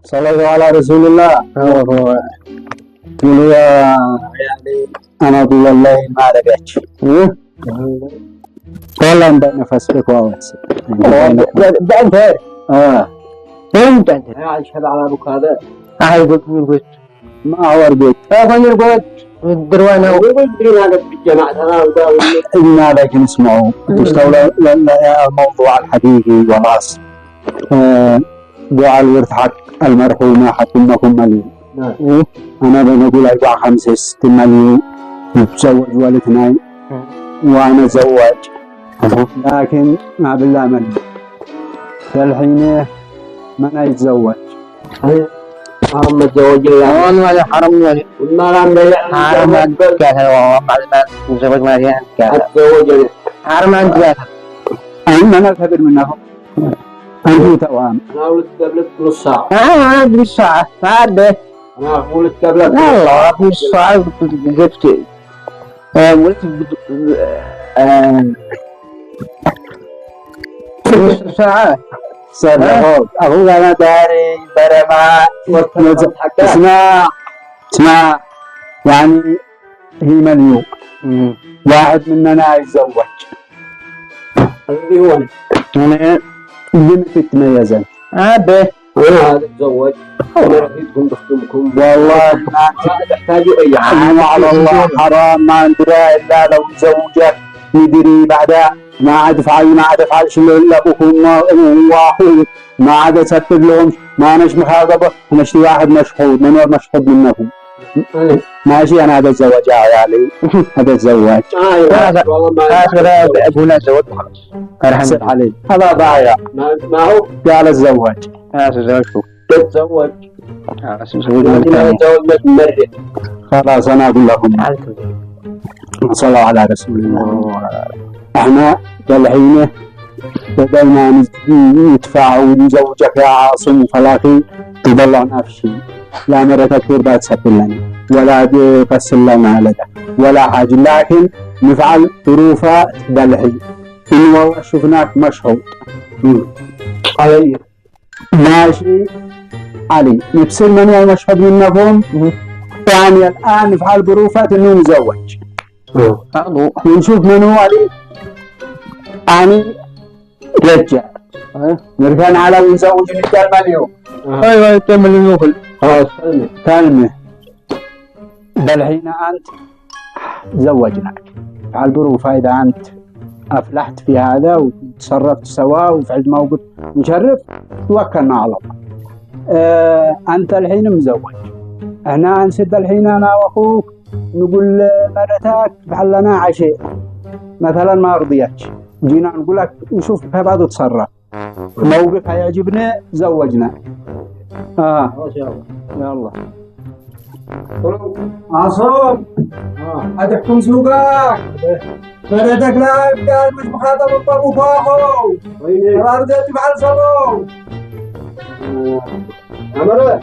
صلوا على رسول الله. تقولوا يعني أنا طول الليل ما رجعتش. والله عندنا نفس كويس. بعد فين؟ فين انت؟ عايش هذا على أبوك هذا. قلت ما هو ربيت. غير قلت الدروانة ويدري هذا في الجماعة هذا إنا لكن اسمعوا تشتغلوا الموضوع الحقيقي والأصل. دعاء الورث حق المرحومة حق أمكم مليون. أنا بنقول 4-5-6 مليون نتزوج والاثنين وأنا زواج لكن ما بالله مليون الحين ما يتزوج. حرام متزوج يا ولا حرام يعني ما رام حرام كذا بعد ما نتزوج ما يعني أتزوج حرام أنت أنا أكبر منهم أنت توام. أنا أقول قبلك نص ساعة. أنا أدري الساعة ما أدري. أنا أقول قبلك. والله نص ساعة قلت قلت نص ساعة. صدق أقول أنا داري برما اسمع يعني هي مليون واحد مننا يتزوج مليون أنا اللي تتميزن أبي أنا أتزوج أنا رفيقكم بخدمكم والله ما تحتاجوا أي حاجة على الله حرام ما ندري إلا لو تزوجت يدري بعدها ما عاد افعل شيء الا ابوكم واخوك ما عاد اسبب لهم ما اناش مخاطبه ماشي واحد مشحود من مشحود منكم ماشي انا هذا الزواج يا عيالي هذا الزواج هذا ابونا زوج خلاص ارحم عليه هذا ضايع ما هو قال الزواج هذا زوجته تتزوج خلاص انا اقول لكم صلوا على رسول الله. احنا الحين بدينا ندفع ونزوجك يا عاصم وفلاخي وضلعنا في شيء لا مرة كثير بتسبب لنا ولا بيقسل لنا لدى ولا حاجة لكن نفعل ظروفها بالحين إن والله شفناك مشهور علي ماشي علي نفسر من هو مشهد منكم يعني الآن نفعل ظروفات إنه نزوج ونشوف من هو علي يعني رجع نركن على ونزوج رجال مليون ايوه 2 مليون يوكل خلاص كلمة بالحين أنت زوجناك على الظروف إذا أنت أفلحت في هذا وتصرفت سوا وفعلت ما قلت مشرف توكلنا على الله. أنت الحين مزوج هنا نسد الحين أنا وأخوك نقول مرتك تفعل لنا عشاء مثلا ما رضيتش جينا نقول لك نشوف كيف بعد تصرف موقف هيعجبنا زوجنا يلا عصام هتحكم سوقك بلدك لا قال مش مخاطب بابو فاخو قرار ده تفعل صبو عمره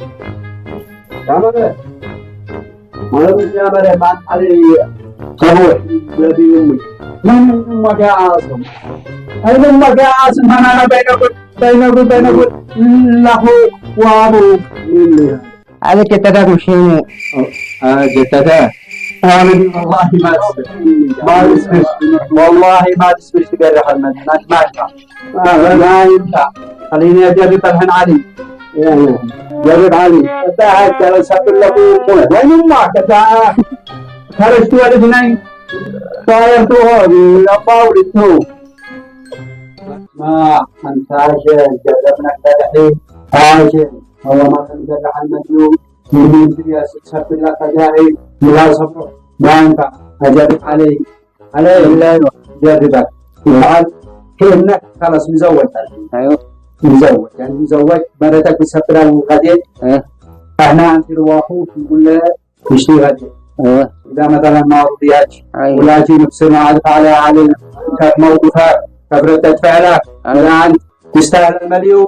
يا مرة ما علي صبوح لبي أمي من أمك يا عاصم أين أمك يا عاصم أنا بينك لأخوك وأبوك هذا جتتك مشين جتتك والله ما تسبش تقرح المدينة ما ينفع ما ينفع خليني أجرب الحين علي جرب علي انت هاي سبب لكم وين امك انت خرجتوا الاثنين طايرتوا الابا ولدتوا ما انت عاجل جربنا الحين عاجل هو ما تنجرح المديون يمين في سبب لك جاهل لا صبر ما ينفع اجرب علي لا جربك وعاد كأنك خلاص مزوج ايوه مزوج يعني مزوج مرتك مسافرة الغدين احنا عندنا واخوك نقول له نشتري غدين اذا مثلا ما رضيتش ولا تجي نفسنا عارف علينا كيف موقفها كيف ردة فعلها الان تستاهل المليون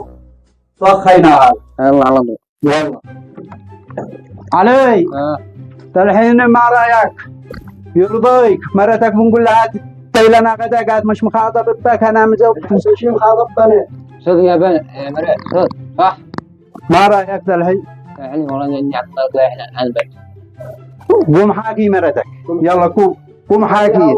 طخيناها يلا على طول يلا علي الحين ما رايك يرضيك مرتك بنقول لها لنا غدا قاعد مش مخاطب بك انا مزوج مش مخاطب بنا صدق يا بني يا مريت صدق صح ما رايك ذا الحين؟ يعني والله اني اعطيك عن البيت. قوم حاكي مرتك، يلا قوم حاكي.